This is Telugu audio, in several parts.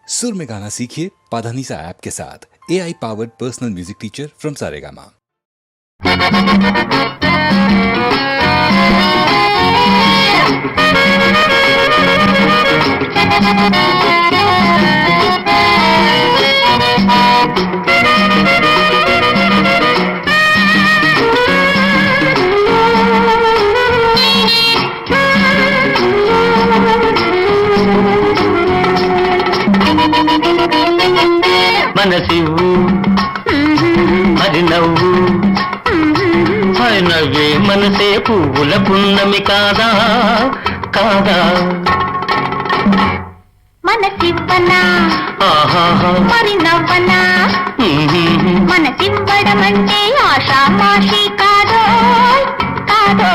सुर में गाना सीखिए पाधानीसा ऐप के साथ। AI powered personal music teacher from Saregama. మనసివ్వు మరి నవ్వు మరి నవ్వే మనసే పువ్వుల పున్నమి కాదా కాదా మనసివ్వనా మరి నవ్వనా మనసివ్వడం అంటే ఆషామాషి కాదో కాదో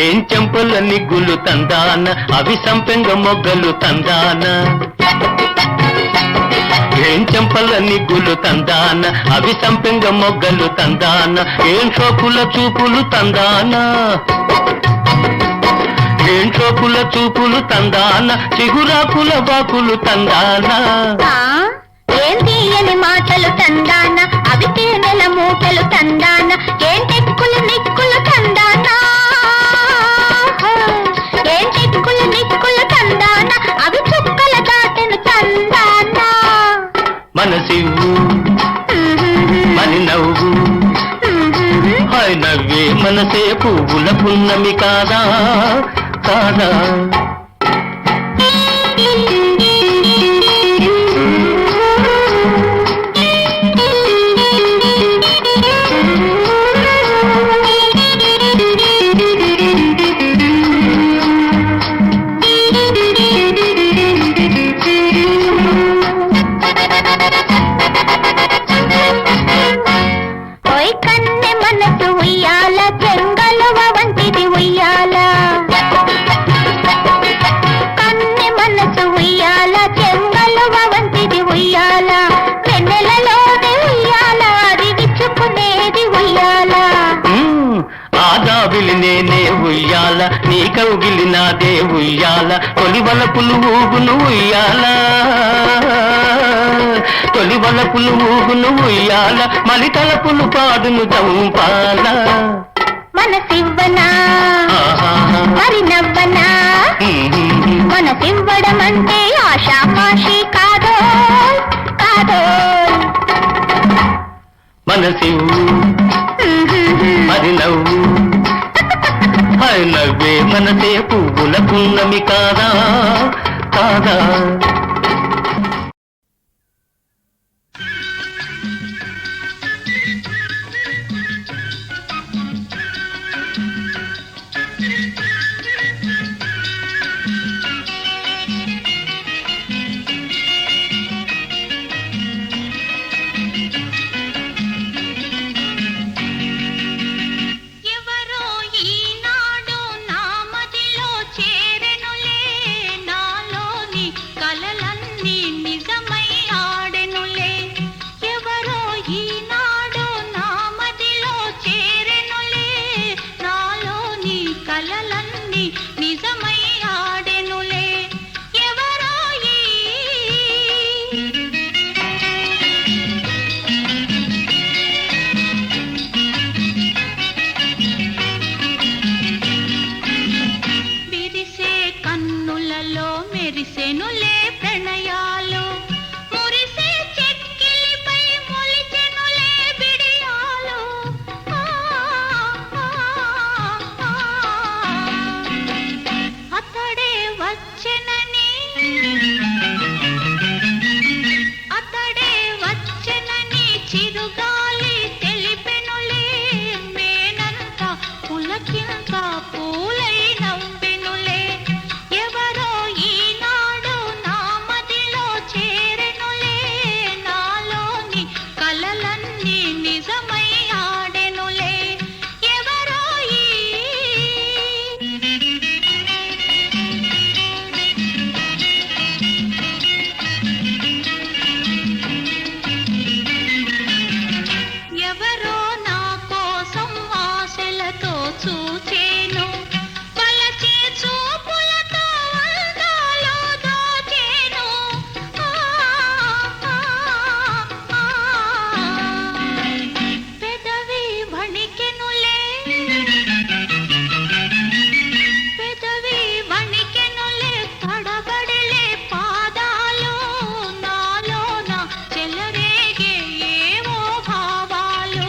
ఏం చెంపల నిగ్గులు తందాన అవి సంపెంగ మొగ్గలు తందాన ఏం చెంపల నిగ్గులు తందాన అవి సంపెంగ మొగ్గలు తందాన ఏం షోకుల చూపులు తందాన ఏం షోకుల చూపులు తందాన చిగురాకుల బాకులు తందాన ఏం తీయని మాటలు తందాన అవి తేనెల మూటలు తందాన ఏం టెక్కులు నిక్కులు తందాన ఏం టెక్కులు నిక్కులు తందాన అవి చుక్కల దాటెను తందాన మనసివ్వు మరి నవ్వు హాయ్ నవ్వే మనసే పువ్వుల పున్నమి కాదా కాదా నేనే ఉయ్యాల నీ కౌగిలి నాదే ఉయ్యాల తొలి వలపులు ఊగును ఉయ్యాల తొలి వలపులు ఊగును ఉయ్యాల మలి తలపులు పాడును చంపాల మనసివ్వనా మరి నవ్వనా మనసివ్వడం అంటే ఆషామాషి కాదో కాదో మనసివ్వు మరి నవ్వు హాయ్ నవ్వే మనసే పువ్వుల పున్నమి కాదా కాదా నాలోని కలల చూచేను పలకే చూపులతో అందాలు దోచేను పెదవి వణికెనులే పెదవి వణికెనులే తడబడిలే పాదాలు నాలోన చెలరేగే ఏవో భావాలు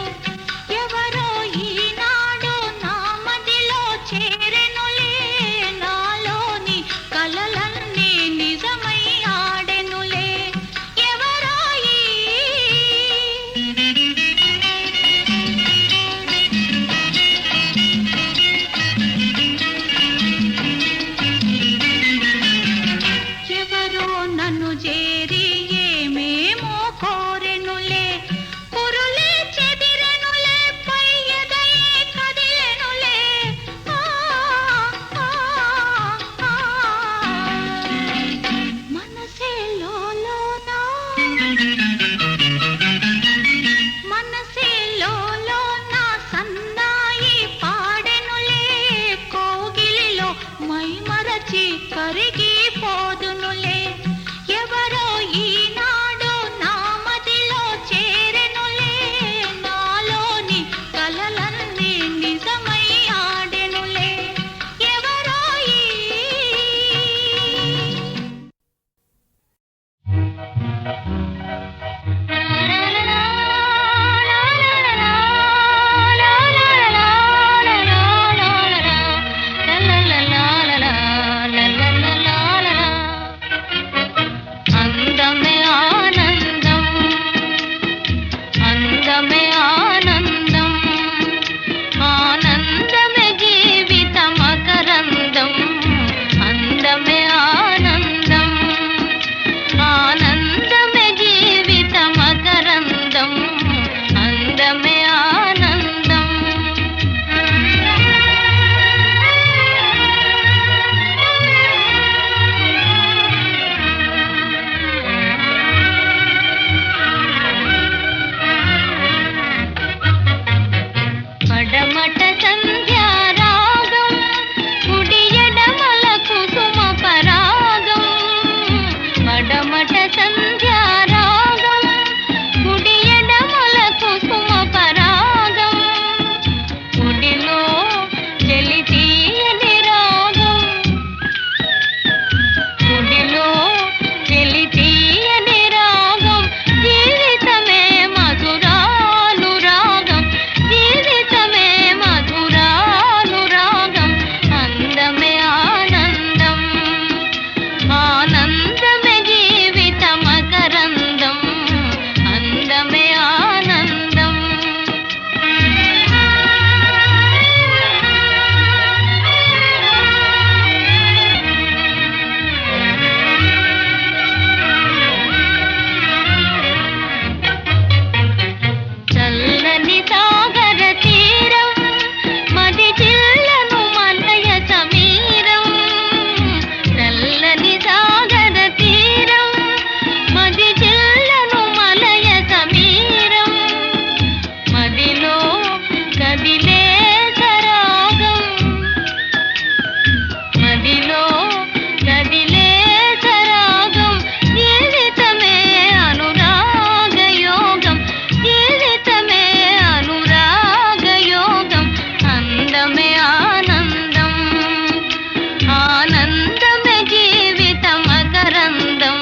ఎవరో ఈనాడు నా మదిలో చేరెనులే నాలోని కలలన్నీ నిజమై ఆడెనులే ఎవరో ఎవరో నన్ను చేరి ఏమేమో కోరెనులే పురులే చెదిరెనులే పై ఎదయే కదిలెనులే మనసే లోలోనా మనసే లోలోనా సన్నాయి పాడెనులే కోగిలిలో మై మరచి కరిగిపోదునులే ఎవరో ఈనాడు నా మదిలో చేరెనులే నాలోని కలలన్నీ నిజమై ఆడెనులే ఎవరో అందమే ఆనందం అందమే ఆనందం ఆనందమే జీవిత మకరందం అందమే ఆనందం ఆనందమే జీవిత మకరందం అందమే ఆనందం పడమట సంధ్యారాగం కుడి ఎడమల కుసుమ పరాగం పడమట సంధ్యారాగం కుడి ఎడమల కుసుమ పరాగం కుడిలో చెలి తీయని రాగం కుడిలో చెలి తీయని రాగం జీవితమే మధురానురాగం జీవితమే మధురానురాగం అందమే ఆనందం ఆనందమే జీవిత మకరందం అందమే ఆనందం చల్లని సాగర తీరం మది చిల్లను మలయ సమీరం చల్లని సాగర తీరం మది చిల్లను మలయ సమీరం మదిలో కదిలే సరాగం మదిలో కదిలే సరాగం జీవితమే అనురాగ యోగం జీవితమే అనురాగ యోగం అందమే ఆనందం ఆనందమే జీవిత మకరందం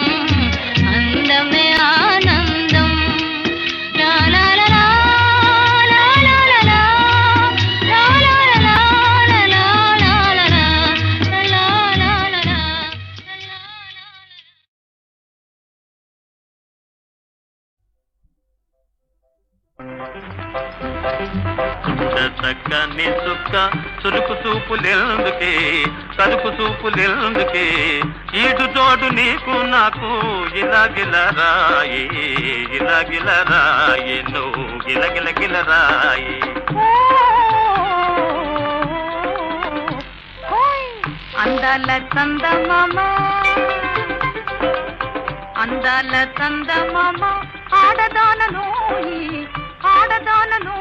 అందమే ఆనందం లా లా లా లా లా లా లా లా లా లా లా లా లా లా లా లా లా లా లా. చక్కని సుక్క చురుకు చూపులెందుకే సరుకు చూపులెందుకే ఈడు జోడు నీకు నాకు ఇలాగిలరాయి ఇలాగిలరాయి నువ్వు గిలగిలగిలరాయి అందాల చందమామ అందాల చందమామ ఆడదానను ఆడదానను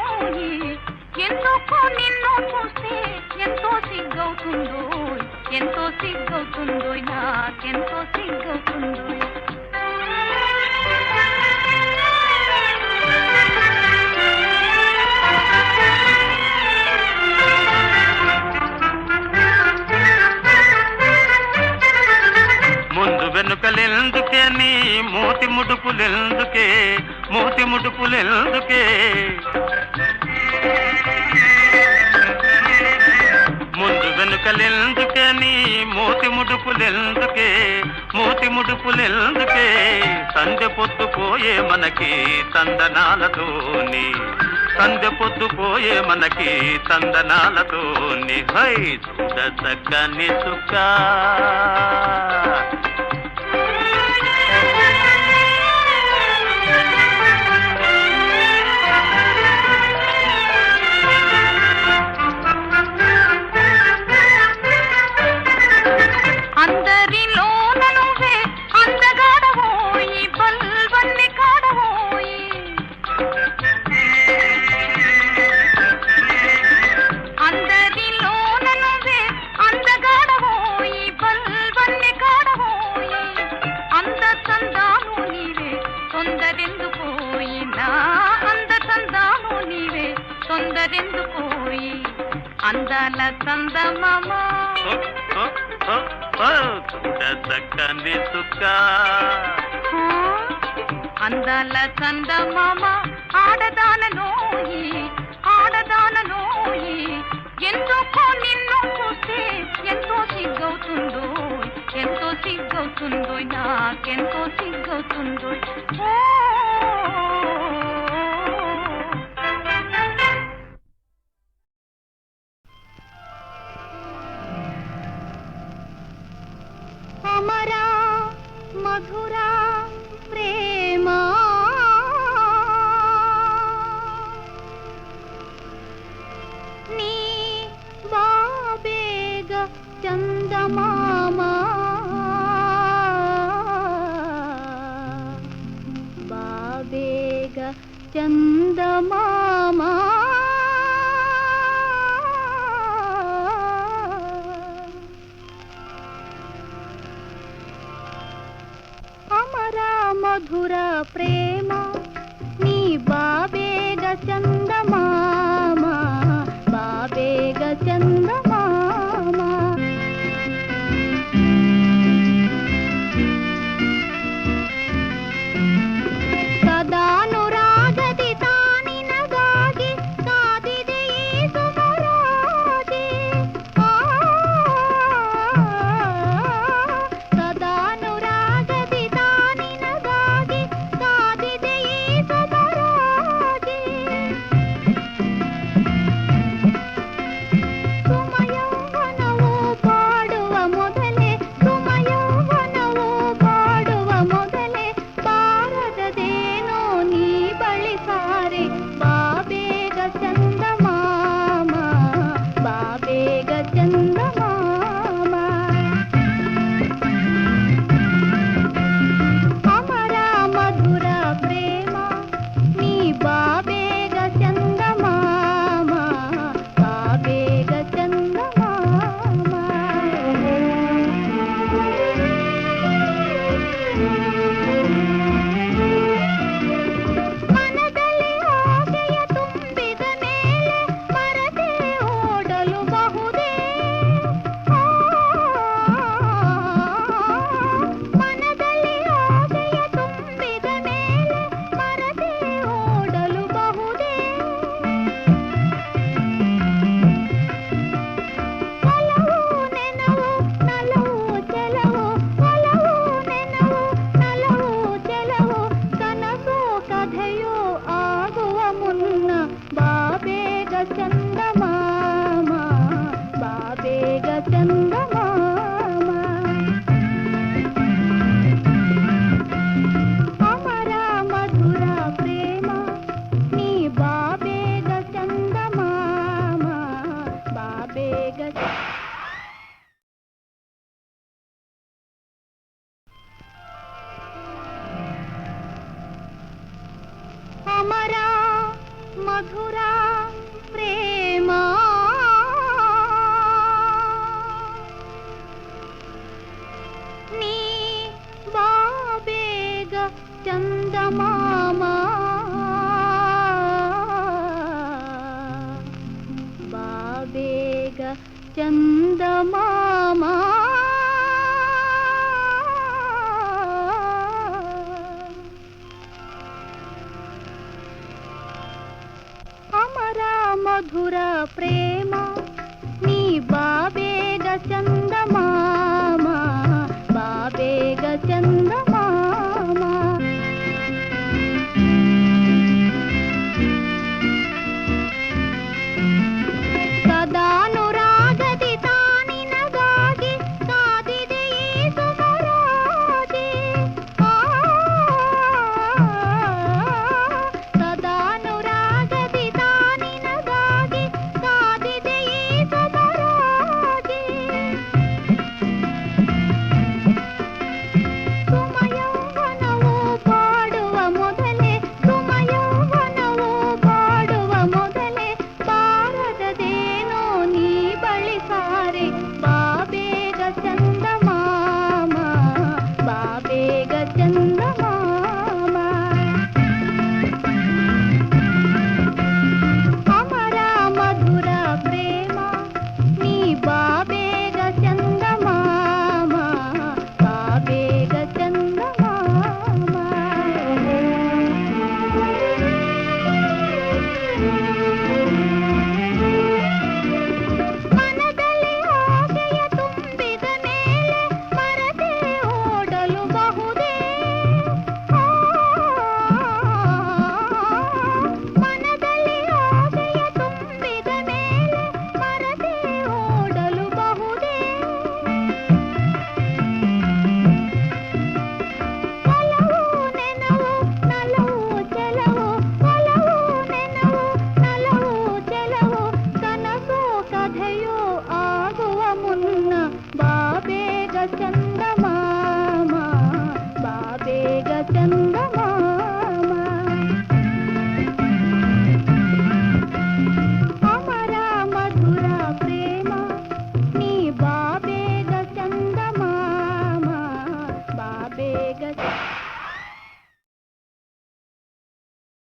ఎందుకు నిన్ను చూస్తే ఎంతో సిగ్గవుతుందో, ఎంతో సిగ్గవుతుందో, నాకెంతో సిగ్గవుతుందో. ముందు వెనుకలెందుకే నీ మూతి ముడుపులెందుకే, మూతి ముడుపులెందుకే, ముందు వెనుకలెందుకే నీ మూతి ముడుపులెందుకే, మూతి ముడుపులెందుకే, సందె పొద్దుపోయే మనకి తందనాలతోని, సందె పొద్దుపోయే మనకి తందనాలతోని. హై చూడ చక్కని చుక్కా అందాల చందమామ చూడ చక్కని చుక్క, అందాల చందమామ ఆడదానలోయి, ఆడదానలోయి, ఎందుకో నిన్ను చూస్తే ఎంతో సిగ్గవుతుందో, ఎంతో సిగ్గవుతుందో, నాకెంతో సిగ్గవుతుందో. అమరా మధురా ప్రేమ నీ బాబేగ చందమామ, బాబేగ చందమామ. అమరా మధుర ప్రేమ నీ బాబేగ చందమామ, బాబేగ చందమామ. ಸದಾನುರಾಗದಿ ತಾನಿನಗಾಗಿ ಕಾದಿದೆ ಈ ಸುಮರಾಜಿ, ಸದಾನುರಾಗದಿ ತಾನಿನಗಾಗಿ ಕಾದಿದೆ ಈ ಸುಮರಾಜಿ. ಸುಮಯೌವನವು ಪಾಡುವ ಮೊದಲೇ, ಸುಮಯೌವನವು ಪಾಡುವ ಮೊದಲೇ ಬಾರದದೇನೋ ನೀ ಬಳಿಸಾರೆ, ಬಾಬೇಗ ಚಂದಮಾಮ, ಬಾಬೇಗ ಚಂದಮಾಮ. ಅಮರ ಮಧುರ ಪ್ರೇಮ ನೀ ಬಾಬೇಗ ಚಂದಮಾಮ, ಬಾಬೇಗ ಚಂದಮಾಮ. ಮನದಲ್ಲಿ ಆಸೆಯ ತುಂಬಿದ ಮೇಲೆ ಮರತೆ ಓಡಲು ಬಹುದೇ, ಮನದಲ್ಲಿ ಆಸೆಯ ತುಂಬಿದ ಮೇಲೆ ಮರತೆ ಓಡಲು ಬಹುದೇ. ಒಲವು ನೆನವು ನಲವು ಚೆಲವು, ಒಲವು ನೆನವು ನಲವು ಚೆಲವು, ಕನಸೋ ಕಥೆಯೋ ಆಗುವ ಮುನ್ನ ಬಾಬೇಗ ಚಂದಮಾಮ, ಬಾಬೇಗ ಚಂದಮಾಮ. ಅಮರ ಮಧುರ ಪ್ರೇಮ ನೀ ಬಾಬೇಗ ಚಂದಮಾಮ, ಬಾಬೇಗ ಅಮರ ಮಧುರ ಪ್ರೇಮ చందమామా అమర మధుర ప్రేమ నీ బావేగ చంద